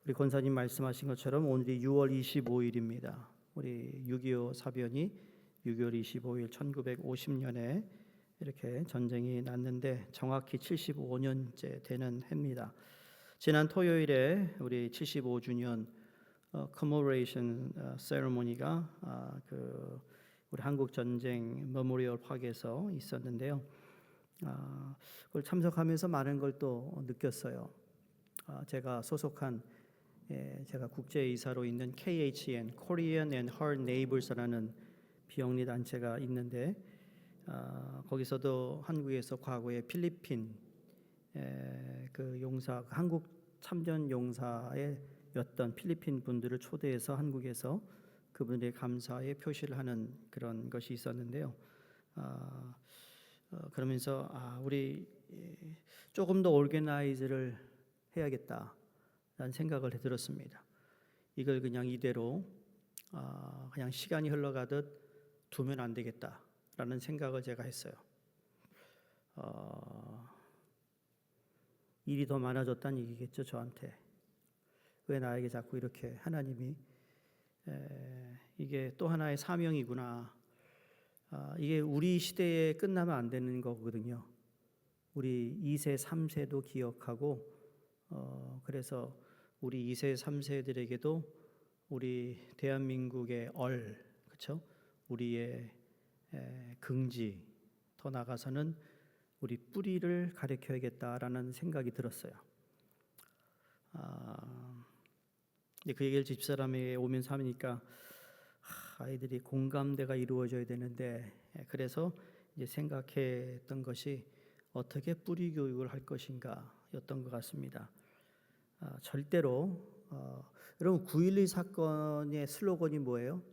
우리 권사님 말씀하신 것처럼 오늘이 6월 25일입니다. 우리 6.25 사변이 6월 25일 1950년에 이렇게 전쟁이 났는데 정확히 75년째 되는 해입니다. 지난 토요일에 우리 75주년 commemoration 세레모니가 우리 한국 전쟁 메모리얼 파크에서 있었는데요. 그걸 참석하면서 많은 걸 또 느꼈어요. 제가 소속한 제가 국제이사로 있는 KHN Korean and Her Neighbors라는 비영리 단체가 있는데 거기서도 한국에서 과거에 필리핀 그 용사 한국 참전 용사였던 필리핀 분들을 초대해서 한국에서 그분들의 감사의 표시를 하는 그런 것이 있었는데요. 그러면서 우리 조금 더 오르게나이즈를 해야겠다라는 생각을 들었습니다. 이걸 그냥 이대로 그냥 시간이 흘러가듯 두면 안 되겠다라는 생각을 제가 했어요. 일이 더 많아졌다는 얘기겠죠, 저한테. 왜 나에게 자꾸 이렇게 하나님이 이게 또 하나의 사명이구나. 이게 우리 시대에 끝나면 안 되는 거거든요. 우리 2세, 3세도 기억하고 그래서 우리 2세, 3세들에게도 우리 대한민국의 그렇죠? 우리의 긍지, 더 나아가서는 우리 뿌리를 가르쳐야겠다라는 생각이 들었어요. 그 얘기를 집사람에게 오면서 하니까 아이들이 공감대가 이루어져야 되는데 그래서 이제 생각했던 것이 어떻게 뿌리 교육을 할 것인가였던 것 같습니다. 절대로 여러분 9.12 사건의 슬로건이 뭐예요?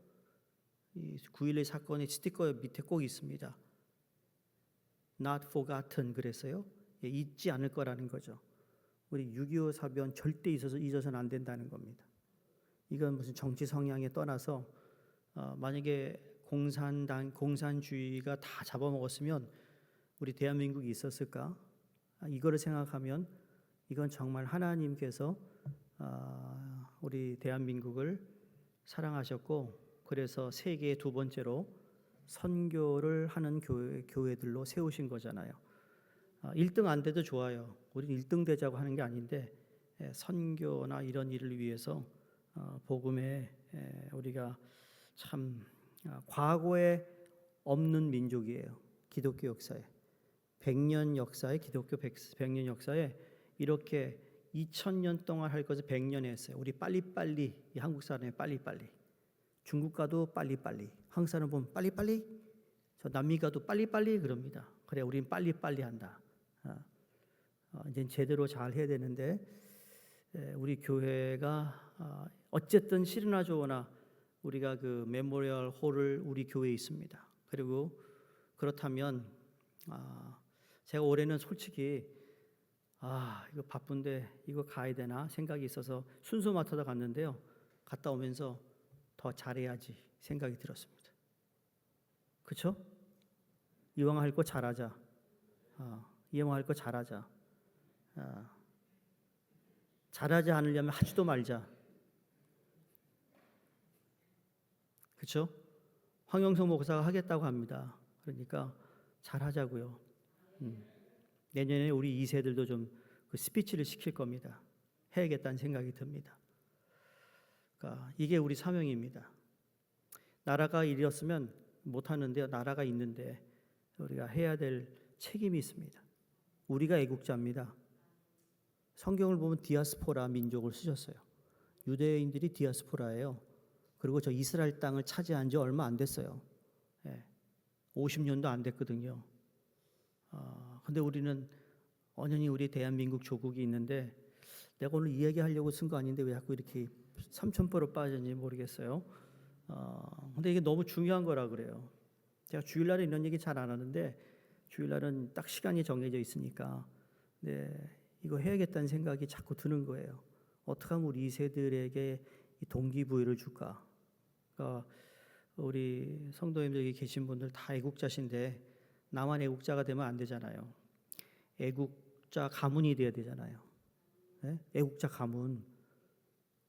이 9.12 사건의 스티커 밑에 꼭 있습니다. Not forgotten 그랬어요. 잊지 않을 거라는 거죠. 우리 6.25 사변 절대 잊어서는 안 된다는 겁니다. 이건 무슨 정치 성향에 떠나서 만약에 공산주의가 다 잡아먹었으면 우리 대한민국이 있었을까? 이거를 생각하면 이건 정말 하나님께서 우리 대한민국을 사랑하셨고 그래서 세계의 두 번째로 선교를 하는 교회들로 세우신 거잖아요. 1등 안 돼도 좋아요. 우리는 1등 되자고 하는 게 아닌데 선교나 이런 일을 위해서 복음에 우리가 참 과거에 없는 민족이에요. 기독교 역사에 100년 역사에 기독교 100년 역사에 이렇게 2000년 동안 할 것을 100년에 했어요. 우리 빨리빨리 이 한국 사람이 빨리빨리 중국 가도 빨리빨리 한국 사람 보면 빨리빨리 저 남미 가도 빨리빨리 그럽니다. 그래 우린 빨리빨리 한다. 이제 제대로 잘 해야 되는데 우리 교회가 어쨌든 싫으나 좋으나 우리가 그 메모리얼 홀을 우리 교회에 있습니다. 그리고 그렇다면 제가 올해는 솔직히 이거 바쁜데 이거 가야 되나 생각이 있어서 순서 맡아서 갔는데요. 갔다 오면서 더 잘해야지 생각이 들었습니다. 그렇죠? 이왕 할 거 잘하자. 이왕 할 거 잘하자. 잘하지 않으려면 하지도 말자. 그렇죠? 황영성 목사가 하겠다고 합니다. 그러니까 잘하자고요. 내년에 우리 2세들도 좀 그 스피치를 시킬 겁니다. 해야겠다는 생각이 듭니다. 그러니까 이게 우리 사명입니다. 나라가 이뤘으면 못하는데 나라가 있는데 우리가 해야 될 책임이 있습니다. 우리가 애국자입니다. 성경을 보면 디아스포라 민족을 쓰셨어요. 유대인들이 디아스포라예요. 그리고 저 이스라엘 땅을 차지한 지 얼마 안 됐어요. 50년도 안 됐거든요. 근데 우리는 언연히 우리 대한민국 조국이 있는데 내가 오늘 이 얘기하려고 쓴 거 아닌데 왜 자꾸 이렇게 삼천포로 빠졌는지 모르겠어요. 근데 이게 너무 중요한 거라 그래요. 제가 주일날에 이런 얘기 잘 안 하는데 주일날은 딱 시간이 정해져 있으니까 이거 해야겠다는 생각이 자꾸 드는 거예요. 어떻게 하면 우리 2세들에게 이 동기부여를 줄까? 그러니까 우리 성도님들 여기 계신 분들 다 애국자신데 나만 애국자가 되면 안 되잖아요. 애국자 가문이 돼야 되잖아요. 애국자 가문.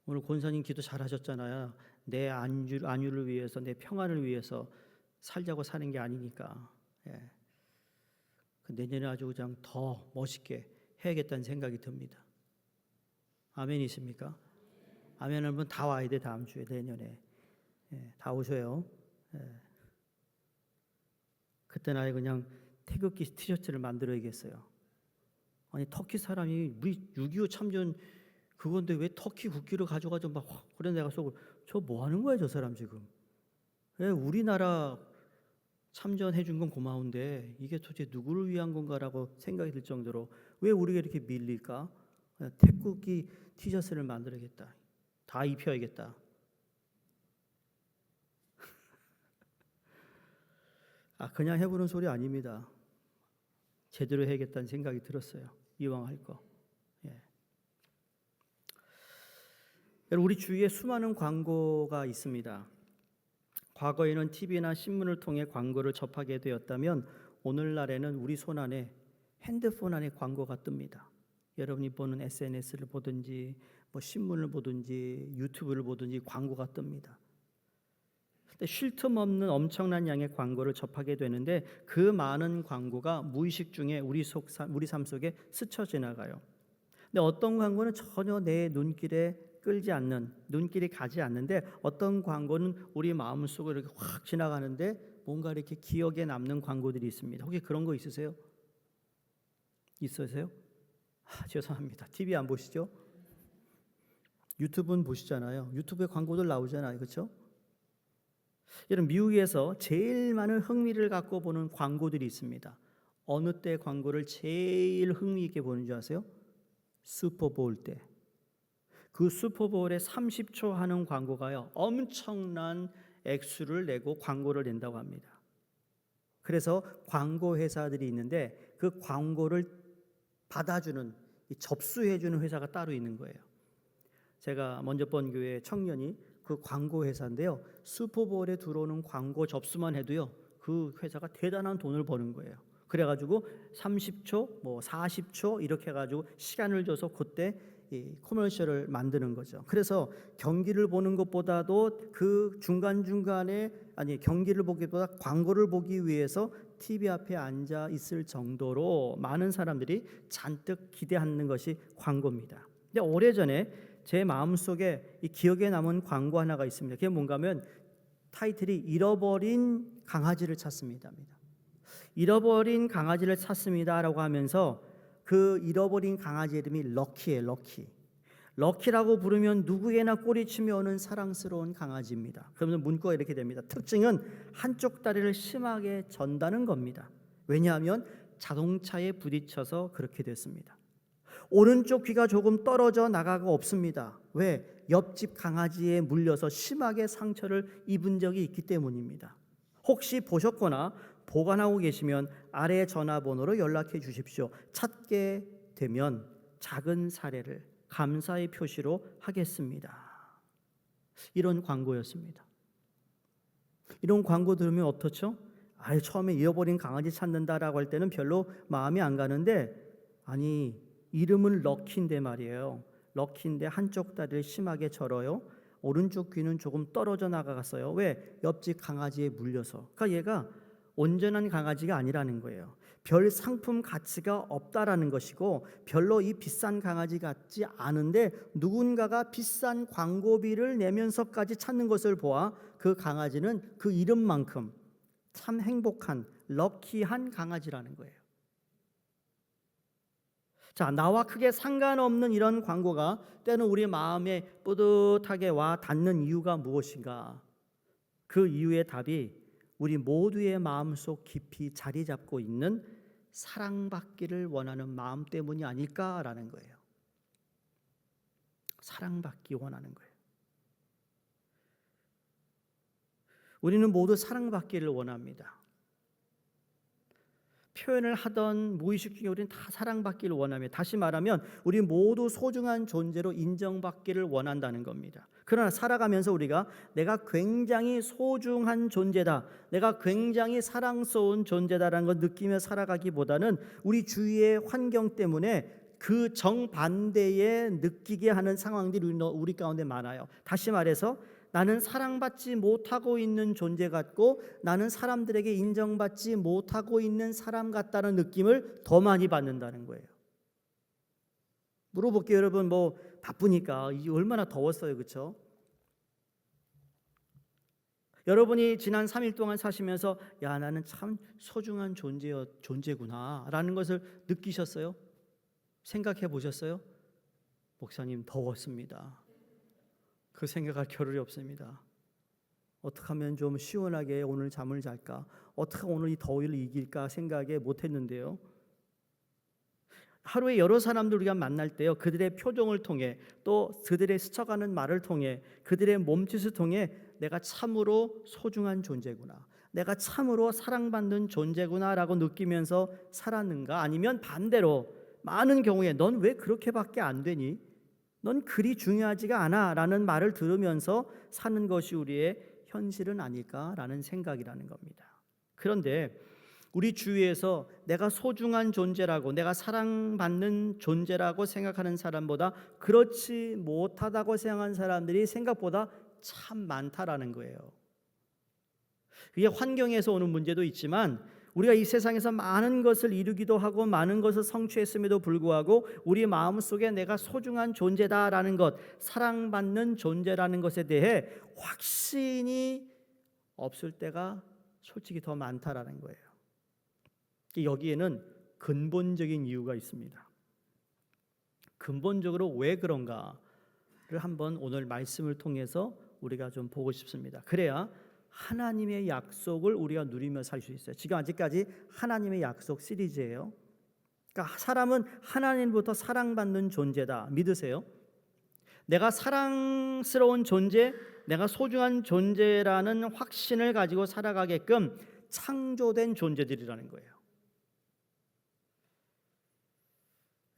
오늘 권사님 기도 잘하셨잖아요. 내 안위를 위해서, 내 평안을 위해서 살자고 사는 게 아니니까. 예. 내년에 아주 그냥 더 멋있게 해야겠다는 생각이 듭니다. 아멘이십니까? 아멘 하면 다 와야 돼. 다음 주에, 내년에. 예, 다 오셔요. 예. 그때는 아예 그냥 태극기 티셔츠를 만들어야겠어요. 아니 터키 사람이 우리 6.25 참전 그건데 왜 터키 국기를 가져가죠? 막 그래 내가 속으로 저 뭐 하는 거야 저 사람 지금? 왜 우리나라 참전해 준 건 고마운데 이게 도대체 누구를 위한 건가라고 생각이 들 정도로 왜 우리가 이렇게 밀릴까? 태극기 티셔츠를 만들어야겠다. 다 입혀야겠다. 그냥 해보는 소리 아닙니다. 제대로 해야겠다는 생각이 들었어요. 이왕 할 거. 예. 우리 주위에 수많은 광고가 있습니다. 과거에는 TV나 신문을 통해 광고를 접하게 되었다면 오늘날에는 우리 손안에 핸드폰 안에 광고가 뜹니다. 여러분이 보는 SNS를 보든지 신문을 보든지 유튜브를 보든지 광고가 뜹니다. 쉴 틈 없는 엄청난 양의 광고를 접하게 되는데 그 많은 광고가 무의식 중에 우리 삶 속에 스쳐 지나가요. 근데 어떤 광고는 전혀 내 눈길이 가지 않는데 어떤 광고는 우리 마음속으로 이렇게 확 지나가는데 뭔가 이렇게 기억에 남는 광고들이 있습니다. 혹시 그런 거 있으세요? 있으세요? 죄송합니다. TV 안 보시죠? 유튜브는 보시잖아요. 유튜브에 광고들 나오잖아요. 그렇죠? 여러분 미국에서 제일 많은 흥미를 갖고 보는 광고들이 있습니다. 어느 때 광고를 제일 흥미 있게 보는 줄 아세요? 슈퍼볼 때. 그 슈퍼볼에 30초 하는 광고가요. 엄청난 액수를 내고 광고를 낸다고 합니다. 그래서 광고 회사들이 있는데 그 광고를 받아주는 접수해주는 회사가 따로 있는 거예요. 제가 먼저 본 교회 청년이 그 광고 회사인데요. 슈퍼볼에 들어오는 광고 접수만 해도요. 그 회사가 대단한 돈을 버는 거예요. 그래가지고 30초, 40초 이렇게 해가지고 시간을 줘서 그때 이 커머셜을 만드는 거죠. 그래서 경기를 보는 것보다도 그 중간중간에 경기를 보기보다 광고를 보기 위해서 TV 앞에 앉아 있을 정도로 많은 사람들이 잔뜩 기대하는 것이 광고입니다. 근데 오래전에 제 마음속에 이 기억에 남은 광고 하나가 있습니다. 그게 뭔가 하면 타이틀이 잃어버린 강아지를 찾습니다. 잃어버린 강아지를 찾습니다라고 하면서 그 잃어버린 강아지 이름이 럭키예요. 럭키라고 부르면 누구에나 꼬리치며 오는 사랑스러운 강아지입니다. 그러면 문구가 이렇게 됩니다. 특징은 한쪽 다리를 심하게 전다는 겁니다. 왜냐하면 자동차에 부딪혀서 그렇게 됐습니다. 오른쪽 귀가 조금 떨어져 나가고 없습니다. 왜? 옆집 강아지에 물려서 심하게 상처를 입은 적이 있기 때문입니다. 혹시 보셨거나 보관하고 계시면 아래 전화번호로 연락해 주십시오. 찾게 되면 작은 사례를 감사의 표시로 하겠습니다. 이런 광고였습니다. 이런 광고 들으면 어떻죠? 처음에 잃어버린 강아지 찾는다라고 할 때는 별로 마음이 안 가는데 이름은 럭키인데 말이에요. 럭키인데 한쪽 다리를 심하게 절어요. 오른쪽 귀는 조금 떨어져 나갔어요. 왜? 옆집 강아지에 물려서. 그러니까 얘가 온전한 강아지가 아니라는 거예요. 별 상품 가치가 없다라는 것이고 별로 이 비싼 강아지 같지 않은데 누군가가 비싼 광고비를 내면서까지 찾는 것을 보아 그 강아지는 그 이름만큼 참 행복한 럭키한 강아지라는 거예요. 자, 나와 크게 상관없는 이런 광고가 때는 우리 마음에 뿌듯하게 와 닿는 이유가 무엇인가? 그 이유의 답이 우리 모두의 마음속 깊이 자리 잡고 있는 사랑받기를 원하는 마음 때문이 아닐까라는 거예요. 사랑받기 원하는 거예요. 우리는 모두 사랑받기를 원합니다. 표현을 하던 무의식 중에 우리는 다 사랑받기를 원합니다. 다시 말하면 우리 모두 소중한 존재로 인정받기를 원한다는 겁니다. 그러나 살아가면서 우리가 내가 굉장히 소중한 존재다, 내가 굉장히 사랑스러운 존재다라는 걸 느끼며 살아가기보다는 우리 주위의 환경 때문에 그 정반대에 느끼게 하는 상황들이 우리 가운데 많아요. 다시 말해서 나는 사랑받지 못하고 있는 존재 같고 나는 사람들에게 인정받지 못하고 있는 사람 같다는 느낌을 더 많이 받는다는 거예요. 물어볼게요. 여러분 뭐 바쁘니까 이게 얼마나 더웠어요. 그렇죠? 여러분이 지난 3일 동안 사시면서 야 나는 참 소중한 존재구나 라는 것을 느끼셨어요? 생각해 보셨어요? 목사님 더웠습니다. 그 생각할 겨를이 없습니다. 어떻게 하면 좀 시원하게 오늘 잠을 잘까? 어떻게 오늘 이 더위를 이길까 생각에 못했는데요. 하루에 여러 사람들 우리가 만날 때요, 그들의 표정을 통해 또 그들의 스쳐가는 말을 통해 그들의 몸짓을 통해 내가 참으로 소중한 존재구나, 내가 참으로 사랑받는 존재구나라고 느끼면서 살았는가? 아니면 반대로 많은 경우에 넌 왜 그렇게밖에 안 되니? 넌 그리 중요하지가 않아 라는 말을 들으면서 사는 것이 우리의 현실은 아닐까라는 생각이라는 겁니다. 그런데 우리 주위에서 내가 소중한 존재라고, 내가 사랑받는 존재라고 생각하는 사람보다 그렇지 못하다고 생각하는 사람들이 생각보다 참 많다라는 거예요. 그게 환경에서 오는 문제도 있지만 우리가 이 세상에서 많은 것을 이루기도 하고 많은 것을 성취했음에도 불구하고 우리 마음속에 내가 소중한 존재다라는 것, 사랑받는 존재라는 것에 대해 확신이 없을 때가 솔직히 더 많다라는 거예요. 여기에는 근본적인 이유가 있습니다. 근본적으로 왜 그런가를 한번 오늘 말씀을 통해서 우리가 좀 보고 싶습니다. 그래야 하나님의 약속을 우리가 누리며 살 수 있어요. 지금 아직까지 하나님의 약속 시리즈예요. 그러니까 사람은 하나님부터 사랑받는 존재다. 믿으세요? 내가 사랑스러운 존재, 내가 소중한 존재라는 확신을 가지고 살아가게끔 창조된 존재들이라는 거예요.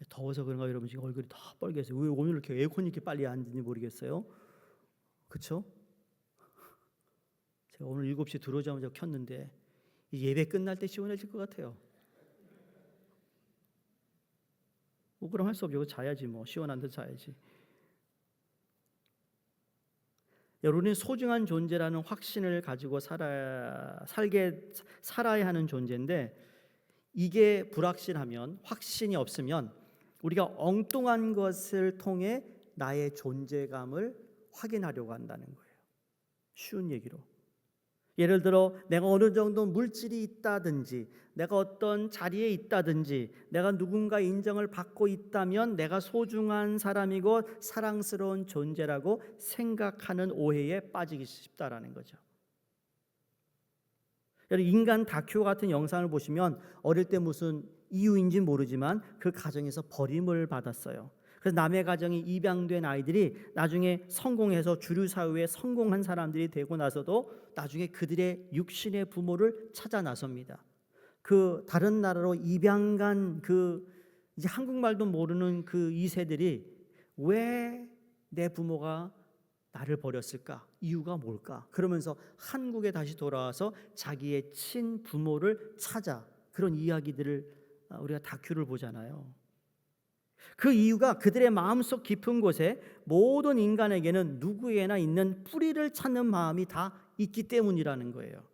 더워서 그런가 여러분 지금 얼굴이 다 빨개졌어요. 왜 오늘 이렇게 에어컨이 이렇게 빨리 안 되는지 모르겠어요. 그렇죠? 제가 오늘 7시 들어오자마자 켰는데 예배 끝날 때 시원해질 것 같아요. 뭐 그럼 할 수 없죠. 자야지 뭐. 시원한 데 자야지. 여러분이 소중한 존재라는 확신을 가지고 살아야 하는 존재인데 이게 불확실하면, 확신이 없으면 우리가 엉뚱한 것을 통해 나의 존재감을 확인하려고 한다는 거예요. 쉬운 얘기로. 예를 들어 내가 어느 정도 물질이 있다든지 내가 어떤 자리에 있다든지 내가 누군가 인정을 받고 있다면 내가 소중한 사람이고 사랑스러운 존재라고 생각하는 오해에 빠지기 쉽다라는 거죠. 인간 다큐 같은 영상을 보시면 어릴 때 무슨 이유인지 모르지만 그 가정에서 버림을 받았어요. 그래서 남의 가정이 입양된 아이들이 나중에 성공해서 주류 사회에 성공한 사람들이 되고 나서도 나중에 그들의 육신의 부모를 찾아 나섭니다. 그 다른 나라로 입양 간 이제 한국말도 모르는 그 2세들이 왜 내 부모가 나를 버렸을까? 이유가 뭘까? 그러면서 한국에 다시 돌아와서 자기의 친부모를 찾아 그런 이야기들을 우리가 다큐를 보잖아요. 그 이유가 그들의 마음속 깊은 곳에 모든 인간에게는 누구에나 있는 뿌리를 찾는 마음이 다 있기 때문이라는 거예요.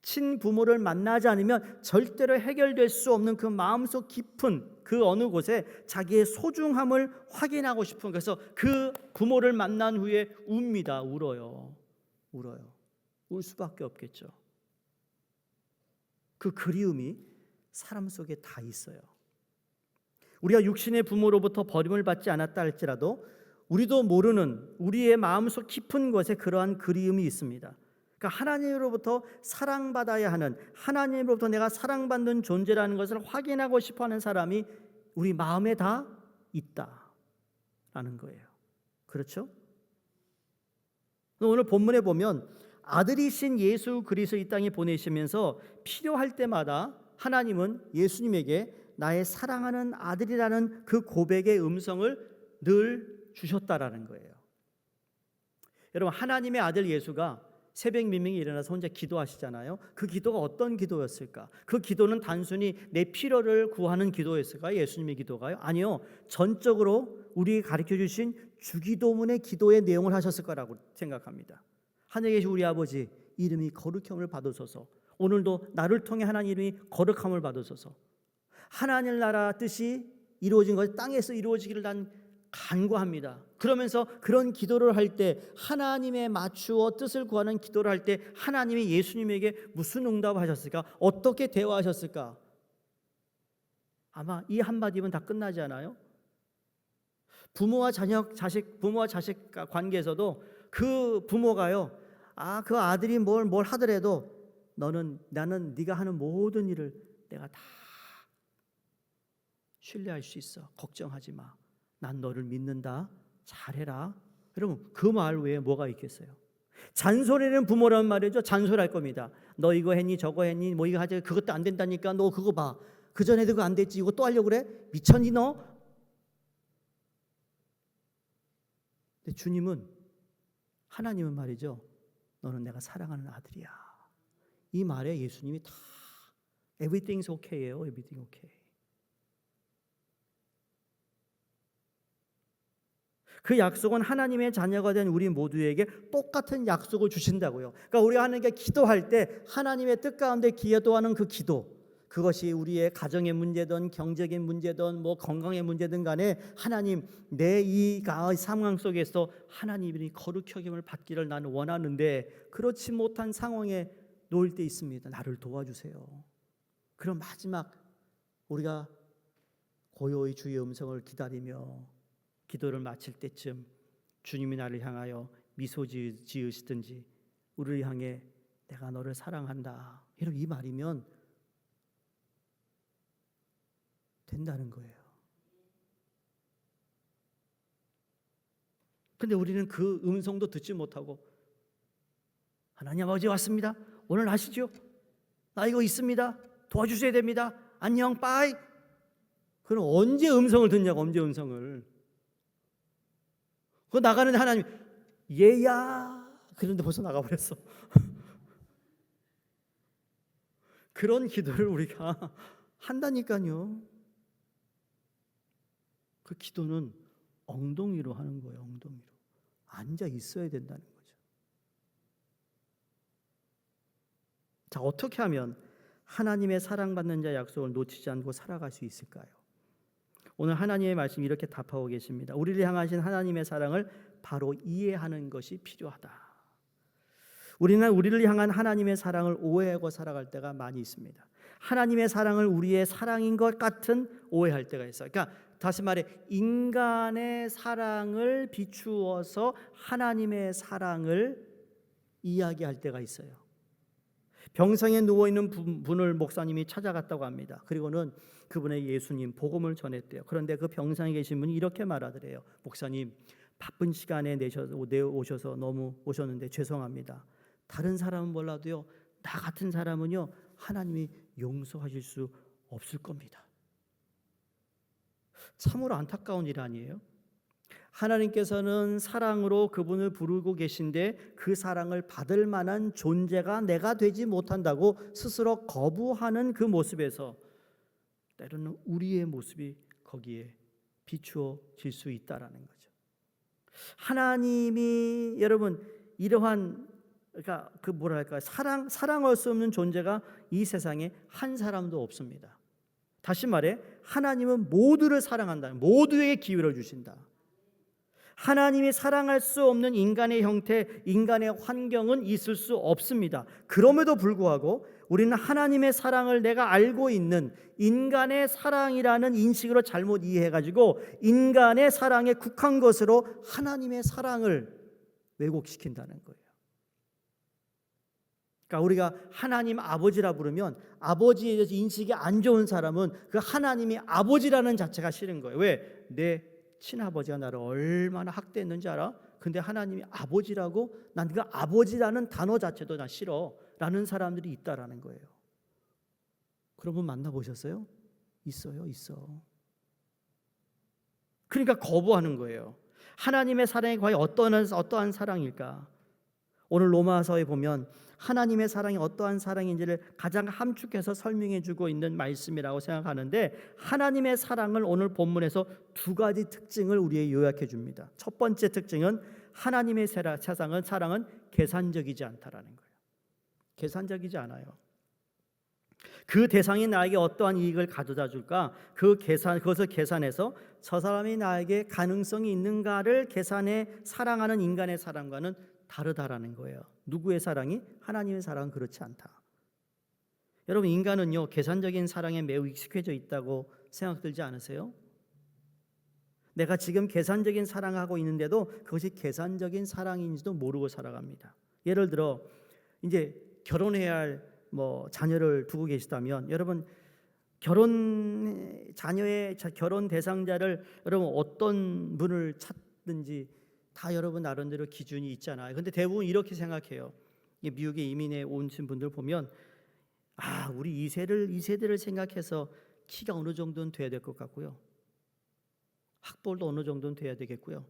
친부모를 만나지 않으면 절대로 해결될 수 없는 그 마음속 깊은 그 어느 곳에 자기의 소중함을 확인하고 싶은, 그래서 그 부모를 만난 후에 웁니다. 울어요. 울 수밖에 없겠죠. 그 그리움이 사람 속에 다 있어요. 우리가 육신의 부모로부터 버림을 받지 않았다 할지라도 우리도 모르는 우리의 마음속 깊은 곳에 그러한 그리움이 있습니다. 그러니까 하나님으로부터 사랑받아야 하는, 하나님으로부터 내가 사랑받는 존재라는 것을 확인하고 싶어하는 사람이 우리 마음에 다 있다라는 거예요. 그렇죠? 오늘 본문에 보면 아들이신 예수 그리스도 이 땅에 보내시면서 필요할 때마다 하나님은 예수님에게 나의 사랑하는 아들이라는 그 고백의 음성을 늘 주셨다라는 거예요. 여러분, 하나님의 아들 예수가 새벽 미명에 일어나서 혼자 기도하시잖아요. 그 기도가 어떤 기도였을까? 그 기도는 단순히 내 필요를 구하는 기도였을까요? 예수님의 기도가요? 아니요. 전적으로 우리에게 가르쳐 주신 주기도문의 기도의 내용을 하셨을 거라고 생각합니다. 하늘에 계신 우리 아버지, 이름이 거룩함을 받으소서. 오늘도 나를 통해 하나님 이름이 거룩함을 받으소서. 하나님 나라 뜻이 이루어진 것, 땅에서 이루어지기를 난 간구합니다. 그러면서 그런 기도를 할 때, 하나님에 맞추어 뜻을 구하는 기도를 할 때 하나님이 예수님에게 무슨 응답하셨을까? 어떻게 대화하셨을까? 아마 이 한마디면 다 끝나지 않아요? 부모와 자식 관계에서도 그 부모가요, 그 아들이 뭘 하더라도 나는 네가 하는 모든 일을 내가 다 신뢰할 수 있어. 걱정하지 마. 난 너를 믿는다. 잘해라. 여러분, 그 말 외에 뭐가 있겠어요? 잔소리는 부모라는 말이죠. 잔소리할 겁니다. 너 이거 했니? 저거 했니? 뭐 이거 하지? 그것도 안 된다니까. 너 그거 봐. 그 전에도 그거 안 됐지. 이거 또 하려고 그래? 미쳤니 너? 근데 주님은, 하나님은 말이죠, 너는 내가 사랑하는 아들이야. 이 말에 예수님이 다 everything's okay예요. everything okay. 그 약속은 하나님의 자녀가 된 우리 모두에게 똑같은 약속을 주신다고요. 그러니까 우리가 하나님께 기도할 때 하나님의 뜻 가운데 기도하는 그 기도, 그것이 우리의 가정의 문제든 경제적인 문제든 뭐 건강의 문제든 간에 하나님, 내 이 상황 속에서 하나님이 거룩히 여김을 받기를 나는 원하는데 그렇지 못한 상황에 놓일 때 있습니다. 나를 도와주세요. 그럼 마지막 우리가 고요히 주의 음성을 기다리며 기도를 마칠 때쯤 주님이 나를 향하여 미소 지으시든지 우리를 향해 내가 너를 사랑한다, 이런 이 말이면 된다는 거예요. 근데 우리는 그 음성도 듣지 못하고, 하나님 아버지 왔습니다. 오늘 아시죠? 나 이거 있습니다. 도와주셔야 됩니다. 안녕, 빠이. 그럼 언제 음성을 듣냐고, 언제 음성을. 그 나가는데 하나님, 얘야. 그런데 벌써 나가버렸어. 그런 기도를 우리가 한다니까요. 그 기도는 엉덩이로 하는 거예요. 엉덩이로. 앉아 있어야 된다는 거죠. 자, 어떻게 하면 하나님의 사랑받는 자 약속을 놓치지 않고 살아갈 수 있을까요? 오늘 하나님의 말씀 이렇게 답하고 계십니다. 우리를 향하신 하나님의 사랑을 바로 이해하는 것이 필요하다. 우리는 우리를 향한 하나님의 사랑을 오해하고 살아갈 때가 많이 있습니다. 하나님의 사랑을 우리의 사랑인 것 같은 오해할 때가 있어요. 그러니까 다시 말해, 인간의 사랑을 비추어서 하나님의 사랑을 이야기할 때가 있어요. 병상에 누워있는 분을 목사님이 찾아갔다고 합니다. 그리고는 그분의 예수님 복음을 전했대요. 그런데 그 병상에 계신 분이 이렇게 말하더래요. 목사님, 바쁜 시간에 오셔서 너무 오셨는데 죄송합니다. 다른 사람은 몰라도요, 나 같은 사람은요, 하나님이 용서하실 수 없을 겁니다. 참으로 안타까운 일 아니에요? 하나님께서는 사랑으로 그분을 부르고 계신데 그 사랑을 받을 만한 존재가 내가 되지 못한다고 스스로 거부하는 그 모습에서 때로는 우리의 모습이 거기에 비추어질 수 있다라는 거죠. 하나님이, 여러분, 이러한, 그러니까 그 뭐랄까, 사랑할 수 없는 존재가 이 세상에 한 사람도 없습니다. 다시 말해, 하나님은 모두를 사랑한다. 모두에게 기회를 주신다. 하나님이 사랑할 수 없는 인간의 형태, 인간의 환경은 있을 수 없습니다. 그럼에도 불구하고 우리는 하나님의 사랑을 내가 알고 있는 인간의 사랑이라는 인식으로 잘못 이해해가지고 인간의 사랑에 국한 것으로 하나님의 사랑을 왜곡시킨다는 거예요. 그러니까 우리가 하나님 아버지라 부르면 아버지에 대해서 인식이 안 좋은 사람은 그 하나님이 아버지라는 자체가 싫은 거예요. 왜? 내 친아버지가 나를 얼마나 학대했는지 알아? 근데 하나님이 아버지라고? 난 그 아버지라는 단어 자체도 난 싫어 라는 사람들이 있다라는 거예요. 그런 분 만나보셨어요? 있어요. 그러니까 거부하는 거예요. 하나님의 사랑이 과연 어떠한 사랑일까? 오늘 로마서에 보면 하나님의 사랑이 어떠한 사랑인지를 가장 함축해서 설명해 주고 있는 말씀이라고 생각하는데, 하나님의 사랑을 오늘 본문에서 두 가지 특징을 우리에게 요약해 줍니다. 첫 번째 특징은 하나님의 사랑은 계산적이지 않다라는 거예요. 계산적이지 않아요. 그 대상이 나에게 어떠한 이익을 가져다 줄까? 그것을 계산해서 저 사람이 나에게 가능성이 있는가를 계산해 사랑하는 인간의 사랑과는 다르다라는 거예요. 누구의 사랑이? 하나님의 사랑은 그렇지 않다. 여러분, 인간은요, 계산적인 사랑에 매우 익숙해져 있다고 생각들지 않으세요? 내가 지금 계산적인 사랑하고 있는데도 그것이 계산적인 사랑인지도 모르고 살아갑니다. 예를 들어 이제 결혼해야 할 자녀를 두고 계시다면, 여러분 자녀의 결혼 대상자를 여러분 어떤 분을 찾든지 다 여러분 나름대로 기준이 있잖아요. 근데 대부분 이렇게 생각해요. 미국에 이민해 오신 분들 보면, 우리 2세대를 생각해서 키가 어느 정도는 돼야 될 것 같고요, 학벌도 어느 정도는 돼야 되겠고요,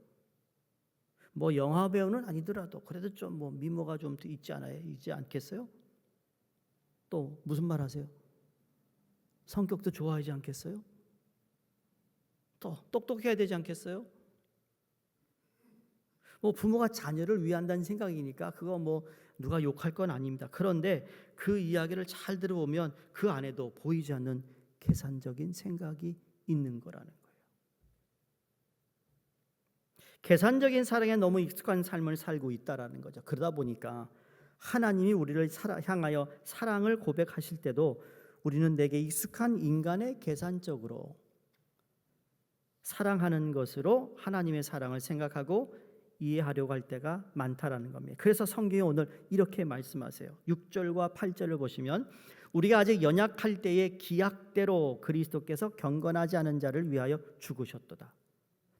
영화 배우는 아니더라도 그래도 좀 미모가 좀 있지 않겠어요? 또 무슨 말 하세요? 성격도 좋아하지 않겠어요? 또 똑똑해야 되지 않겠어요? 부모가 자녀를 위한다는 생각이니까 그거 누가 욕할 건 아닙니다. 그런데 그 이야기를 잘 들어보면 그 안에도 보이지 않는 계산적인 생각이 있는 거라는 거예요. 계산적인 사랑에 너무 익숙한 삶을 살고 있다라는 거죠. 그러다 보니까 하나님이 우리를 향하여 사랑을 고백하실 때도 우리는 내게 익숙한 인간의 계산적으로 사랑하는 것으로 하나님의 사랑을 생각하고 이해하려고 할 때가 많다라는 겁니다. 그래서 성경이 오늘 이렇게 말씀하세요. 6절과 8절을 보시면, 우리가 아직 연약할 때에 기약대로 그리스도께서 경건하지 않은 자를 위하여 죽으셨도다.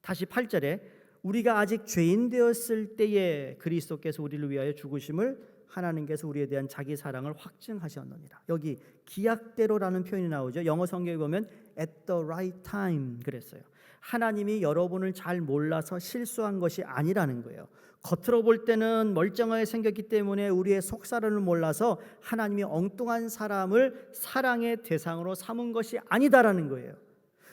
다시 8절에 우리가 아직 죄인 되었을 때에 그리스도께서 우리를 위하여 죽으심을 하나님께서 우리에 대한 자기 사랑을 확증하셨느니라. 여기 기약대로라는 표현이 나오죠. 영어 성경에 보면 at the right time 그랬어요. 하나님이 여러분을 잘 몰라서 실수한 것이 아니라는 거예요. 겉으로 볼 때는 멀쩡하게 생겼기 때문에 우리의 속사를 몰라서 하나님이 엉뚱한 사람을 사랑의 대상으로 삼은 것이 아니다라는 거예요.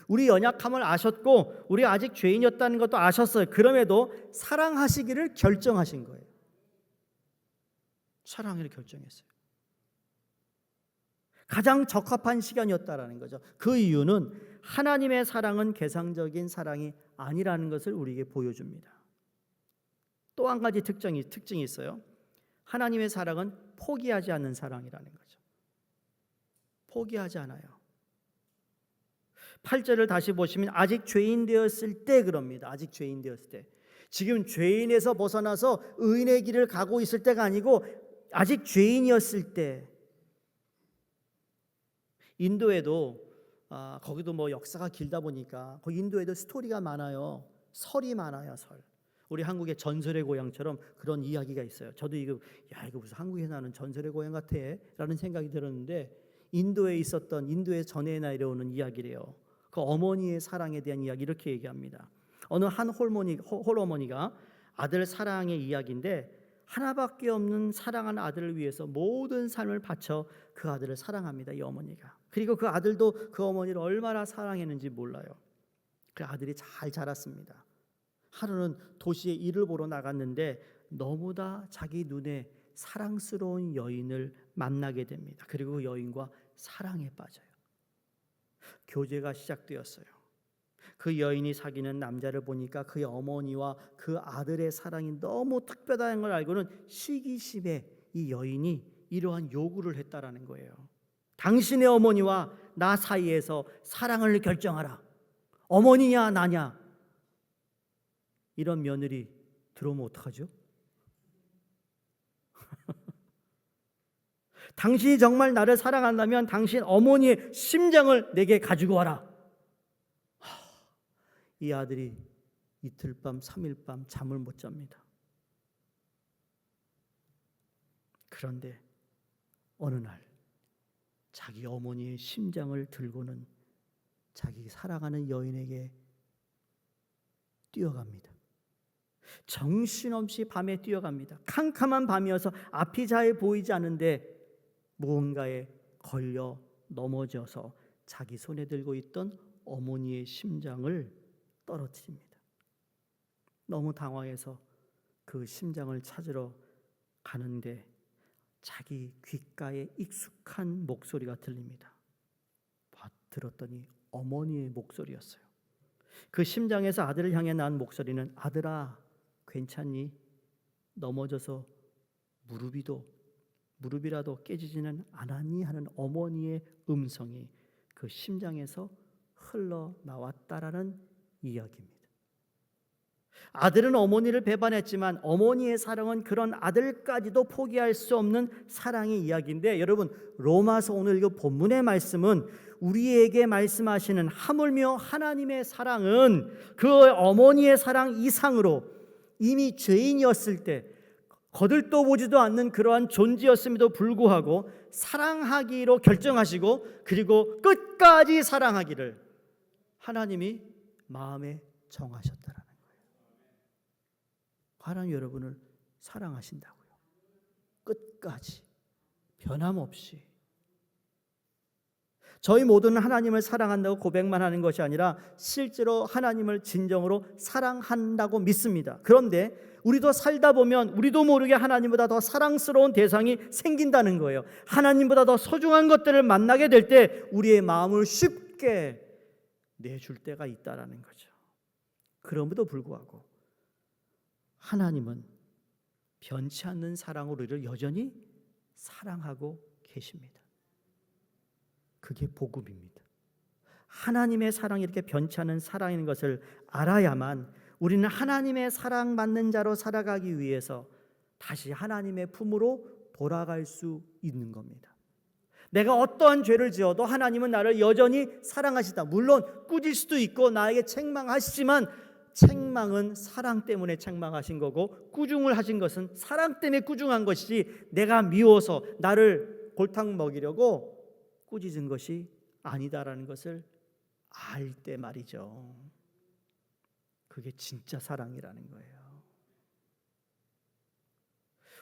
우리 연약함을 아셨고 우리 아직 죄인이었다는 것도 아셨어요. 그럼에도 사랑하시기를 결정하신 거예요. 사랑을 결정했어요. 가장 적합한 시간이었다라는 거죠. 그 이유는 하나님의 사랑은 계산적인 사랑이 아니라는 것을 우리에게 보여줍니다. 또 한 가지 특징이 있어요. 하나님의 사랑은 포기하지 않는 사랑이라는 거죠. 포기하지 않아요. 8절을 다시 보시면 아직 죄인 되었을 때 그럽니다. 아직 죄인 되었을 때. 지금 죄인에서 벗어나서 의인의 길을 가고 있을 때가 아니고 아직 죄인이었을 때. 인도에도 거기도 역사가 길다 보니까 거기 인도에도 스토리가 많아요. 설이 많아요. 설. 우리 한국의 전설의 고향처럼 그런 이야기가 있어요. 저도 이거 무슨 한국에 나는 전설의 고향 같아 라는 생각이 들었는데, 인도에 전해 내려오는 이야기래요. 그 어머니의 사랑에 대한 이야기 이렇게 얘기합니다. 어느 한 홀어머니가 아들 사랑의 이야기인데, 하나밖에 없는 사랑하는 아들을 위해서 모든 삶을 바쳐 그 아들을 사랑합니다. 이 어머니가. 그리고 그 아들도 그 어머니를 얼마나 사랑했는지 몰라요. 그 아들이 잘 자랐습니다. 하루는 도시에 일을 보러 나갔는데 너무나 자기 눈에 사랑스러운 여인을 만나게 됩니다. 그리고 그 여인과 사랑에 빠져요. 교제가 시작되었어요. 그 여인이 사귀는 남자를 보니까 그의 어머니와 그 아들의 사랑이 너무 특별한 걸 알고는 시기심에 이 여인이 이러한 요구를 했다라는 거예요. 당신의 어머니와 나 사이에서 사랑을 결정하라. 어머니냐 나냐. 이런 며느리 들어오면 어떡하죠? 당신이 정말 나를 사랑한다면 당신 어머니의 심장을 내게 가지고 와라. 이 아들이 이틀 밤 3일 밤 잠을 못 잡니다. 그런데 어느 날 자기 어머니의 심장을 들고는 자기 사랑하는 여인에게 뛰어갑니다. 정신없이 밤에 뛰어갑니다. 캄캄한 밤이어서 앞이 잘 보이지 않는데 무언가에 걸려 넘어져서 자기 손에 들고 있던 어머니의 심장을 떨어뜨립니다. 너무 당황해서 그 심장을 찾으러 가는데 자기 귓가에 익숙한 목소리가 들립니다. 들었더니 어머니의 목소리였어요. 그 심장에서 아들을 향해 난 목소리는 아들아 괜찮니? 넘어져서 무릎이라도 깨지지는 않았니? 하는 어머니의 음성이 그 심장에서 흘러나왔다라는 이야기입니다. 아들은 어머니를 배반했지만 어머니의 사랑은 그런 아들까지도 포기할 수 없는 사랑의 이야기인데, 여러분 로마서 오늘 이 본문의 말씀은 우리에게 말씀하시는 하물며 하나님의 사랑은 그 어머니의 사랑 이상으로 이미 죄인이었을 때 거들떠 보지도 않는 그러한 존재였음에도 불구하고 사랑하기로 결정하시고 그리고 끝까지 사랑하기를 하나님이 마음에 정하셨다라는 거예요. 하나님 여러분을 사랑하신다고요. 끝까지 변함없이. 저희 모두는 하나님을 사랑한다고 고백만 하는 것이 아니라 실제로 하나님을 진정으로 사랑한다고 믿습니다. 그런데 우리도 살다 보면 우리도 모르게 하나님보다 더 사랑스러운 대상이 생긴다는 거예요. 하나님보다 더 소중한 것들을 만나게 될 때 우리의 마음을 쉽게 내줄 때가 있다라는 거죠. 그럼에도 불구하고 하나님은 변치 않는 사랑으로 우리를 여전히 사랑하고 계십니다. 그게 복음입니다. 하나님의 사랑이 이렇게 변치 않는 사랑인 것을 알아야만 우리는 하나님의 사랑받는 자로 살아가기 위해서 다시 하나님의 품으로 돌아갈 수 있는 겁니다. 내가 어떠한 죄를 지어도 하나님은 나를 여전히 사랑하시다. 물론 꾸질 수도 있고 나에게 책망하시지만 책망은 사랑 때문에 책망하신 거고 꾸중을 하신 것은 사랑 때문에 꾸중한 것이지 내가 미워서 나를 골탕 먹이려고 꾸짖은 것이 아니다라는 것을 알 때 말이죠. 그게 진짜 사랑이라는 거예요.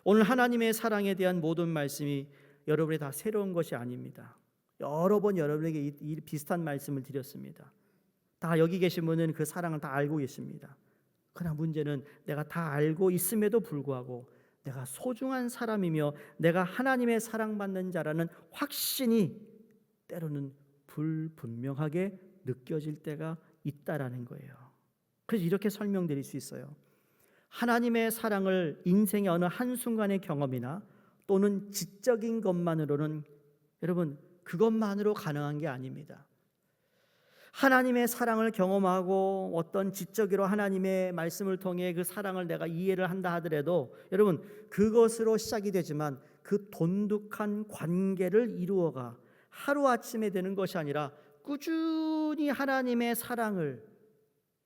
오늘 하나님의 사랑에 대한 모든 말씀이 여러분이 다 새로운 것이 아닙니다. 여러 번 여러분에게 이 비슷한 말씀을 드렸습니다. 다 여기 계신 분은 그 사랑을 다 알고 계십니다. 그러나 문제는 내가 다 알고 있음에도 불구하고 내가 소중한 사람이며 내가 하나님의 사랑받는 자라는 확신이 때로는 불분명하게 느껴질 때가 있다라는 거예요. 그래서 이렇게 설명드릴 수 있어요. 하나님의 사랑을 인생의 어느 한순간의 경험이나 또는 지적인 것만으로는 여러분 그것만으로 가능한 게 아닙니다. 하나님의 사랑을 경험하고 어떤 지적으로 하나님의 말씀을 통해 그 사랑을 내가 이해를 한다 하더라도 여러분 그것으로 시작이 되지만 그 돈독한 관계를 이루어가 하루아침에 되는 것이 아니라 꾸준히 하나님의 사랑을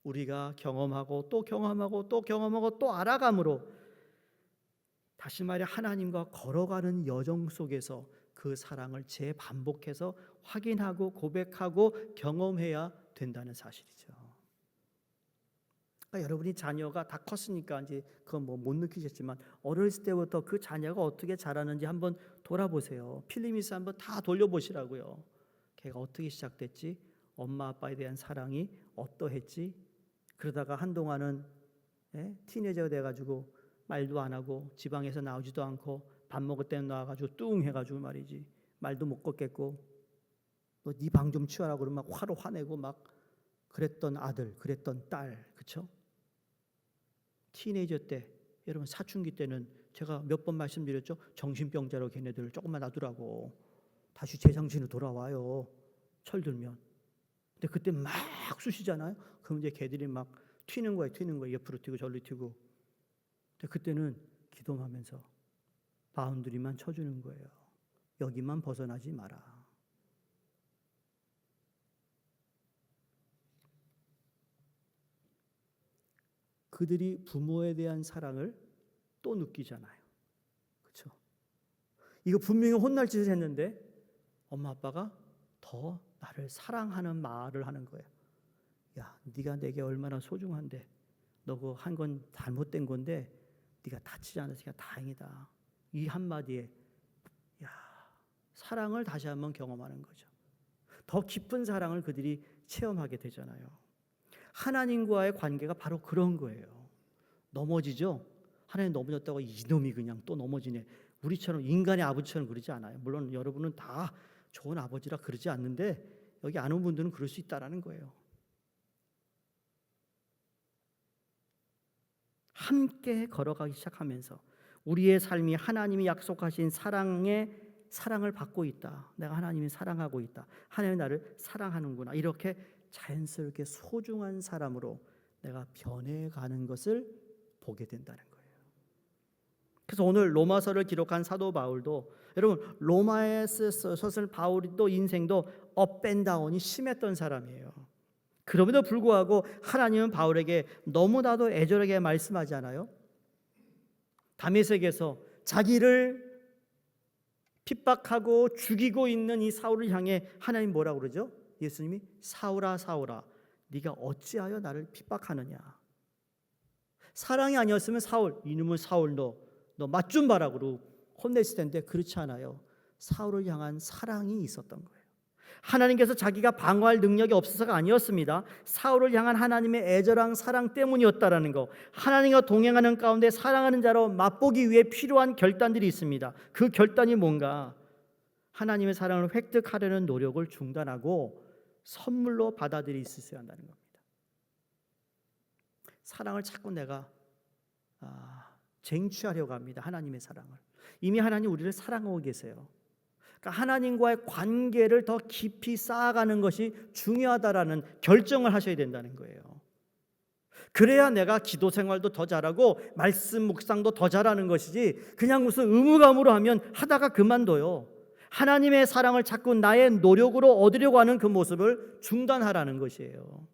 우리가 경험하고 또 경험하고 또 경험하고 또 알아감으로 다시 말해 하나님과 걸어가는 여정 속에서 그 사랑을 재반복해서 확인하고 고백하고 경험해야 된다는 사실이죠. 그러니까 여러분이 자녀가 다 컸으니까 이제 그건 뭐 못 느끼셨지만 어렸을 때부터 그 자녀가 어떻게 자라는지 한번 돌아보세요. 필리미스 한번 다 돌려보시라고요. 걔가 어떻게 시작됐지? 엄마 아빠에 대한 사랑이 어떠했지? 그러다가 한동안은 티네이저가 돼가지고 말도 안 하고 지방에서 나오지도 않고 밥 먹을 때는 나와가지고 뚱 해가지고 말이지 말도 못 걷겠고 너 네 방 좀 치워라 그러면 막 화로 화내고 막 그랬던 아들 그랬던 딸 그쵸? 티네이저 때 여러분 사춘기 때는 제가 몇 번 말씀드렸죠. 정신병자로 걔네들 조금만 놔두라고 다시 제 정신으로 돌아와요. 철들면. 근데 그때 막 쑤시잖아요. 그럼 이제 걔들이 막 튀는 거예요. 옆으로 튀고 절로 튀고. 근데 그때는 기도하면서 바운드리만 쳐주는 거예요. 여기만 벗어나지 마라. 그들이 부모에 대한 사랑을 또 느끼잖아요. 그렇죠? 이거 분명히 혼날 짓을 했는데 엄마 아빠가 더 나를 사랑하는 말을 하는 거예요. 야, 네가 내게 얼마나 소중한데 너 그거 한 건 잘못된 건데 네가 다치지 않았으니까 다행이다. 이 한마디에 사랑을 다시 한번 경험하는 거죠. 더 깊은 사랑을 그들이 체험하게 되잖아요. 하나님과의 관계가 바로 그런 거예요. 넘어지죠? 하나님 넘어졌다고 이놈이 그냥 또 넘어지네. 우리처럼 인간의 아버지처럼 그러지 않아요. 물론 여러분은 다 좋은 아버지라 그러지 않는데 여기 아는 분들은 그럴 수 있다라는 거예요. 함께 걸어가기 시작하면서 우리의 삶이 하나님이 약속하신 사랑을 받고 있다. 내가 하나님이 사랑하고 있다. 하나님이 나를 사랑하는구나. 이렇게 자연스럽게 소중한 사람으로 내가 변해가는 것을 보게 된다는 거예요. 그래서 오늘 로마서를 기록한 사도 바울도, 여러분 로마에 썼을 바울도 인생도 업앤다운이 심했던 사람이에요. 그럼에도 불구하고 하나님은 바울에게 너무나도 애절하게 말씀하지 않아요? 다메섹에서 자기를 핍박하고 죽이고 있는 이 사울을 향해 하나님 뭐라고 그러죠? 예수님이 사울아 사울아 네가 어찌하여 나를 핍박하느냐. 사랑이 아니었으면 사울, 이놈의 사울 너 맛 좀 봐라 그러고 혼냈을 텐데 그렇지 않아요. 사울을 향한 사랑이 있었던 거예요. 하나님께서 자기가 방어할 능력이 없어서가 아니었습니다. 사울을 향한 하나님의 애절한 사랑 때문이었다라는 거. 하나님과 동행하는 가운데 사랑하는 자로 맛보기 위해 필요한 결단들이 있습니다. 그 결단이 뭔가? 하나님의 사랑을 획득하려는 노력을 중단하고 선물로 받아들일 수 있어야 한다는 겁니다. 사랑을 자꾸 내가 쟁취하려고 합니다. 하나님의 사랑을. 이미 하나님 우리를 사랑하고 계세요. 그러니까 하나님과의 관계를 더 깊이 쌓아가는 것이 중요하다라는 결정을 하셔야 된다는 거예요. 그래야 내가 기도 생활도 더 잘하고 말씀 묵상도 더 잘하는 것이지 그냥 무슨 의무감으로 하면 하다가 그만둬요. 하나님의 사랑을 자꾸 나의 노력으로 얻으려고 하는 그 모습을 중단하라는 것이에요.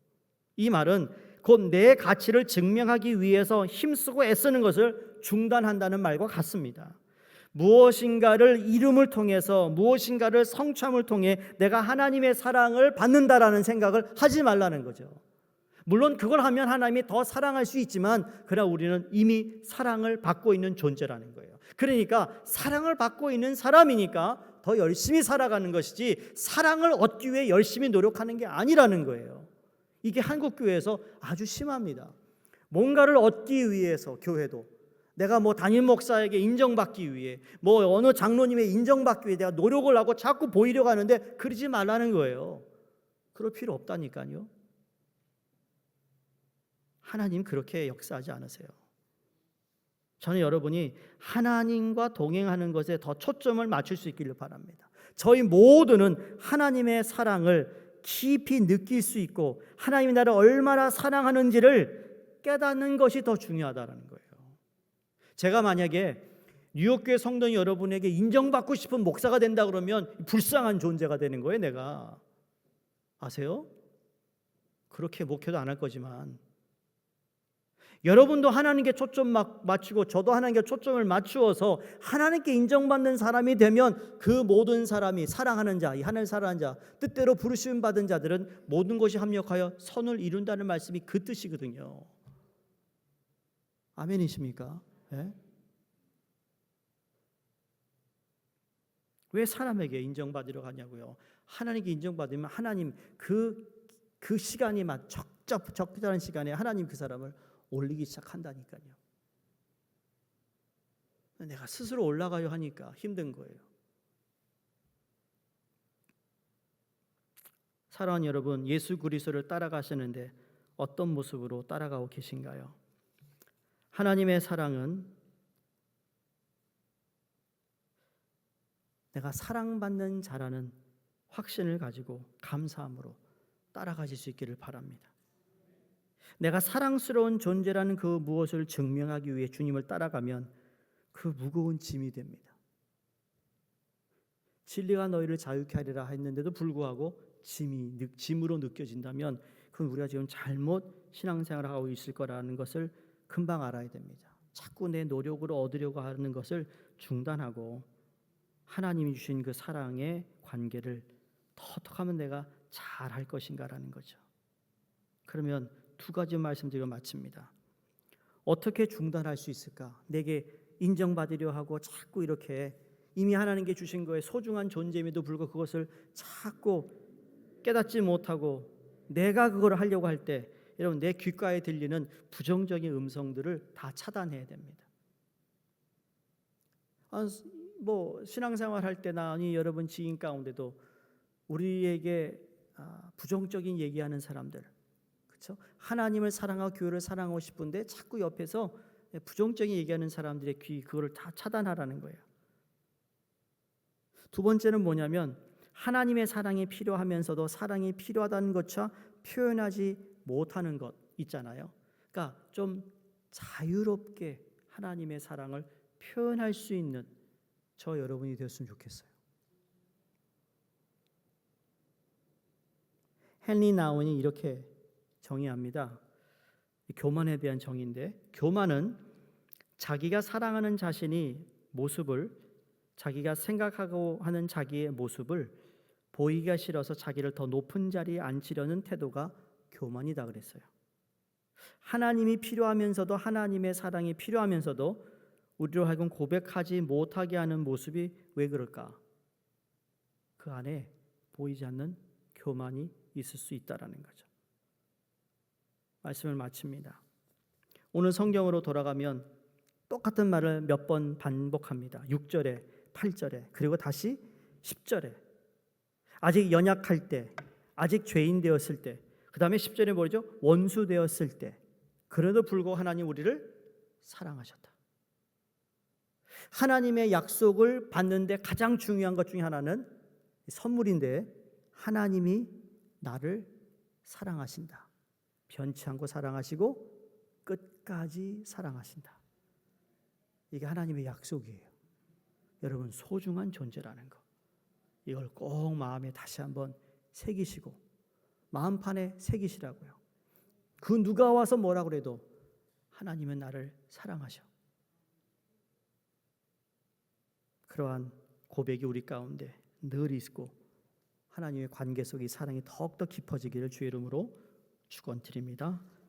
이 말은 곧 내 가치를 증명하기 위해서 힘쓰고 애쓰는 것을 중단한다는 말과 같습니다. 무엇인가를 이름을 통해서 무엇인가를 성취함을 통해 내가 하나님의 사랑을 받는다라는 생각을 하지 말라는 거죠. 물론 그걸 하면 하나님이 더 사랑할 수 있지만 그러나 우리는 이미 사랑을 받고 있는 존재라는 거예요. 그러니까 사랑을 받고 있는 사람이니까 더 열심히 살아가는 것이지 사랑을 얻기 위해 열심히 노력하는 게 아니라는 거예요. 이게 한국교회에서 아주 심합니다. 뭔가를 얻기 위해서 교회도 내가 담임 목사에게 인정받기 위해 어느 장로님의 인정받기 위해 내가 노력을 하고 자꾸 보이려고 하는데 그러지 말라는 거예요. 그럴 필요 없다니까요. 하나님 그렇게 역사하지 않으세요. 저는 여러분이 하나님과 동행하는 것에 더 초점을 맞출 수 있기를 바랍니다. 저희 모두는 하나님의 사랑을 깊이 느낄 수 있고 하나님이 나를 얼마나 사랑하는지를 깨닫는 것이 더 중요하다는 거예요. 제가 만약에 뉴욕교회 성도 여러분에게 인정받고 싶은 목사가 된다 그러면 불쌍한 존재가 되는 거예요. 내가 아세요? 그렇게 목회도 안 할 거지만 여러분도 하나님께 초점 맞추고 저도 하나님께 초점을 맞추어서 하나님께 인정받는 사람이 되면 그 모든 사람이 사랑하는 자, 이 하나님을 사랑하는 자, 뜻대로 부르심 받은 자들은 모든 것이 합력하여 선을 이룬다는 말씀이 그 뜻이거든요. 아멘이십니까? 네? 왜 사람에게 인정받으러 가냐고요? 하나님께 인정받으면 하나님 그 시간이 적절한 시간에 하나님 그 사람을 올리기 시작한다니까요. 내가 스스로 올라가려 하니까 힘든 거예요. 사랑하는 여러분, 예수 그리스도를 따라가시는데 어떤 모습으로 따라가고 계신가요? 하나님의 사랑은 내가 사랑받는 자라는 확신을 가지고 감사함으로 따라가실 수 있기를 바랍니다. 내가 사랑스러운 존재라는 그 무엇을 증명하기 위해 주님을 따라가면 그 무거운 짐이 됩니다. 진리가 너희를 자유케 하리라 했는데도 불구하고 짐으로 느껴진다면 그건 우리가 지금 잘못 신앙생활을 하고 있을 거라는 것을 금방 알아야 됩니다. 자꾸 내 노력으로 얻으려고 하는 것을 중단하고 하나님이 주신 그 사랑의 관계를 어떻게 하면 내가 잘할 것인가라는 거죠. 그러면 두 가지 말씀드리고 마칩니다. 어떻게 중단할 수 있을까? 내게 인정받으려 하고 자꾸 이렇게 이미 하나님께 주신 거에 소중한 존재임에도 불구하고 그것을 자꾸 깨닫지 못하고 내가 그걸 하려고 할 때 여러분 내 귓가에 들리는 부정적인 음성들을 다 차단해야 됩니다. 뭐 신앙생활 할 때나 아니 여러분 지인 가운데도 우리에게 부정적인 얘기하는 사람들, 그렇죠? 하나님을 사랑하고 교회를 사랑하고 싶은데 자꾸 옆에서 부정적인 얘기하는 사람들의 귀 그거를 다 차단하라는 거예요. 두 번째는 뭐냐면 하나님의 사랑이 필요하면서도 사랑이 필요하다는 것과 표현하지 못하는 것 있잖아요. 그러니까 좀 자유롭게 하나님의 사랑을 표현할 수 있는 저 여러분이 되었으면 좋겠어요. 헨리 나운이 이렇게 정의합니다. 교만에 대한 정의인데 교만은 자기가 사랑하는 자신이 모습을 자기가 생각하고 하는 자기의 모습을 보이기가 싫어서 자기를 더 높은 자리에 앉히려는 태도가 교만이다 그랬어요. 하나님이 필요하면서도 하나님의 사랑이 필요하면서도 우리로 하여금 고백하지 못하게 하는 모습이 왜 그럴까? 그 안에 보이지 않는 교만이 있을 수 있다라는 거죠. 말씀을 마칩니다. 오늘 성경으로 돌아가면 똑같은 말을 몇 번 반복합니다. 6절에 8절에 그리고 다시 10절에 아직 연약할 때 아직 죄인 되었을 때 그 다음에 10절에 뭐죠? 원수 되었을 때 그래도 불구하고 하나님 우리를 사랑하셨다. 하나님의 약속을 받는데 가장 중요한 것 중에 하나는 선물인데 하나님이 나를 사랑하신다. 변치 않고 사랑하시고 끝까지 사랑하신다. 이게 하나님의 약속이에요. 여러분 소중한 존재라는 거. 이걸 꼭 마음에 다시 한번 새기시고 마음판에 새기시라고요. 그 누가 와서 뭐라 그래도 하나님은 나를 사랑하셔. 그러한 고백이 우리 가운데 늘 있고 하나님의 관계 속의 사랑이 더욱더 깊어지기를 주의 이름으로 축원드립니다.